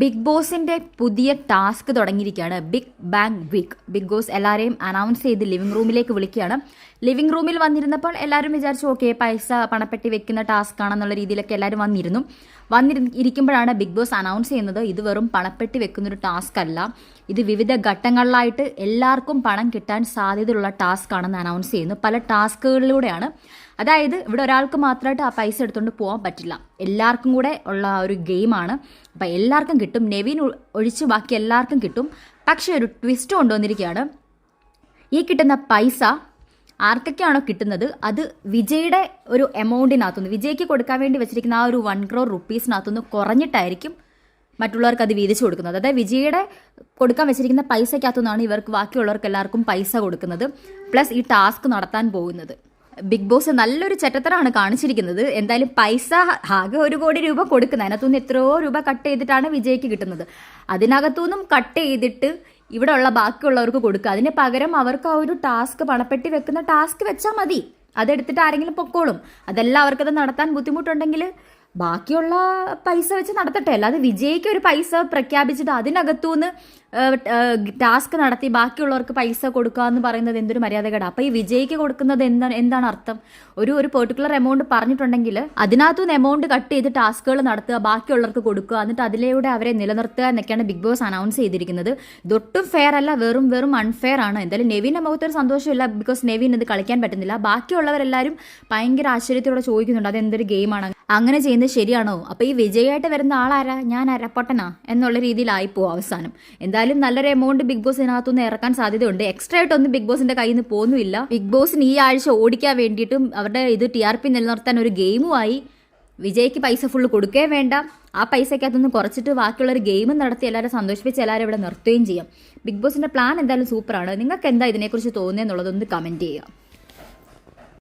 Big ബോസിന്റെ പുതിയ task തുടങ്ങിയിരിക്കുകയാണ്. Big bang week. Big boss എല്ലാവരെയും അനൗൺസ് ചെയ്ത് ലിവിംഗ് റൂമിലേക്ക് വിളിക്കുകയാണ്. ലിവിംഗ് റൂമിൽ വന്നിരുന്നപ്പോൾ എല്ലാവരും വിചാരിച്ചു ഓക്കെ പൈസ പണപ്പെട്ടി വെക്കുന്ന ടാസ്ക് ആണെന്നുള്ള രീതിയിലൊക്കെ എല്ലാവരും വന്നിരിക്കുമ്പോഴാണ് ബിഗ് ബോസ് അനൗൺസ് ചെയ്യുന്നത് ഇത് വെറും പണപ്പെട്ടി വെക്കുന്നൊരു ടാസ്ക് അല്ല, ഇത് വിവിധ ഘട്ടങ്ങളിലായിട്ട് എല്ലാവർക്കും പണം കിട്ടാൻ സാധ്യതയുള്ള ടാസ്ക് ആണെന്ന് അനൗൺസ് ചെയ്യുന്നു. പല ടാസ്കുകളിലൂടെയാണ്, അതായത് ഇവിടെ ഒരാൾക്ക് മാത്രമായിട്ട് ആ പൈസ എടുത്തുകൊണ്ട് പോകാൻ പറ്റില്ല, എല്ലാവർക്കും കൂടെ ഉള്ള ഒരു ഗെയിമാണ്. അപ്പം എല്ലാവർക്കും കിട്ടും, നെവിൻ ഒഴിച്ച് ബാക്കി എല്ലാവർക്കും കിട്ടും. പക്ഷേ ഒരു ട്വിസ്റ്റ് കൊണ്ടുവന്നിരിക്കുകയാണ്. ഈ കിട്ടുന്ന പൈസ ആർക്കൊക്കെയാണോ കിട്ടുന്നത് അത് വിജയുടെ ഒരു എമൗണ്ടിനകത്തുനിന്ന്, വിജയ്ക്ക് കൊടുക്കാൻ വേണ്ടി വെച്ചിരിക്കുന്ന ആ ഒരു 1 crore rupeesനകത്തുനിന്ന് കുറഞ്ഞിട്ടായിരിക്കും മറ്റുള്ളവർക്ക് അത് വീതിച്ചു കൊടുക്കുന്നത്. അതായത് വിജയുടെ കൊടുക്കാൻ വെച്ചിരിക്കുന്ന പൈസയ്ക്കകത്തുനിന്നാണ് ഇവർക്ക് ബാക്കിയുള്ളവർക്ക് എല്ലാവർക്കും പൈസ കൊടുക്കുന്നത്, പ്ലസ് ഈ ടാസ്ക് നടത്താൻ പോകുന്നത്. ബിഗ് ബോസ് നല്ലൊരു ചെറ്റത്തരാണ് കാണിച്ചിരിക്കുന്നത്. എന്തായാലും പൈസ ആകെ 1 കോടി രൂപ കൊടുക്കുന്നത്, അതിനകത്തുനിന്ന് എത്രയോ രൂപ കട്ട് ചെയ്തിട്ടാണ് വിജയ്ക്ക് കിട്ടുന്നത്. അതിനകത്തുനിന്നും കട്ട് ചെയ്തിട്ട് ഇവിടെ ഉള്ള ബാക്കിയുള്ളവർക്ക് കൊടുക്കുക. അതിന് പകരം അവർക്ക് ആ ഒരു ടാസ്ക്, പണപ്പെട്ടി വെക്കുന്ന ടാസ്ക് വെച്ചാൽ മതി, അതെടുത്തിട്ട് ആരെങ്കിലും പൊക്കോളും. അതല്ല അവർക്കത് നടത്താൻ ബുദ്ധിമുട്ടുണ്ടെങ്കിൽ ബാക്കിയുള്ള പൈസ വെച്ച് നടത്തട്ടെ. അല്ലാതെ വിജയ്ക്ക് ഒരു പൈസ പ്രഖ്യാപിച്ചിട്ട് അതിനകത്തുനിന്ന് ടാസ്ക് നടത്തി ബാക്കിയുള്ളവർക്ക് പൈസ കൊടുക്കുക എന്ന് പറയുന്നത് എന്തൊരു മര്യാദകേടാ. അപ്പോൾ ഈ വിജയ്ക്ക് കൊടുക്കുന്നത് എന്താണ് അർത്ഥം? ഒരു പെർട്ടിക്കുലർ എമൗണ്ട് പറഞ്ഞിട്ടുണ്ടെങ്കിൽ അതിനകത്തുനിന്ന് എമൗണ്ട് കട്ട് ചെയ്ത് ടാസ്കുകൾ നടത്തുക, ബാക്കിയുള്ളവർക്ക് കൊടുക്കുക, എന്നിട്ട് അതിലൂടെ അവരെ നിലനിർത്തുക എന്നൊക്കെയാണ് ബിഗ് ബോസ് അനൗൺസ് ചെയ്തിരിക്കുന്നത്. ഇതൊട്ടും ഫെയർ അല്ല, വെറും അൺഫെയർ ആണ്. എന്തായാലും നെവിൻ്റെ മുഖത്തൊരു സന്തോഷമില്ല, ബിക്കോസ് നെവിൻ ഇത് കളിക്കാൻ പറ്റുന്നില്ല. ബാക്കിയുള്ളവരെല്ലാവരും ഭയങ്കര ആശ്ചര്യത്തോടെ ചോദിക്കുന്നുണ്ട് അതെന്തൊരു ഗെയിമാണ്, അങ്ങനെ ചെയ്യുന്നത് ശരിയാണോ? അപ്പോൾ ഈ വിജയായിട്ട് വരുന്ന ആളാരാ, ഞാൻ അരപ്പൊട്ടനാ എന്നുള്ള രീതിയിലായിപ്പോവും അവസാനം. എന്തായാലും നല്ലൊരു എമൗണ്ട് ബിഗ് ബോസ് ഇതിനകത്തുനിന്ന് ഇറക്കാൻ സാധ്യതയുണ്ട്. എക്സ്ട്രാ ആയിട്ടൊന്നും ബിഗ് ബോസിന്റെ കയ്യിൽ നിന്ന് പോകുന്നില്ല. ബിഗ് ബോസിന് ഈ ആഴ്ച ഓടിക്കാൻ വേണ്ടിയിട്ടും അവരുടെ ഇത് TRP നിലനിർത്താൻ ഒരു ഗെയിമുമായി വിജയ്ക്ക് പൈസ ഫുള്ള് കൊടുക്കുകയും വേണ്ട, ആ പൈസയ്ക്കകത്തൊന്ന് കുറച്ചിട്ട് ബാക്കിയുള്ളൊരു ഗെയിമും നടത്തി എല്ലാവരും സന്തോഷിപ്പിച്ച് എല്ലാവരും ഇവിടെ നിർത്തുകയും ചെയ്യാം. ബിഗ് ബോസിന്റെ പ്ലാൻ എന്തായാലും സൂപ്പറാണ്. നിങ്ങൾക്ക് എന്താ ഇതിനെക്കുറിച്ച് തോന്നുന്നതെന്നുള്ളതൊന്ന് കമൻറ്റ് ചെയ്യുക.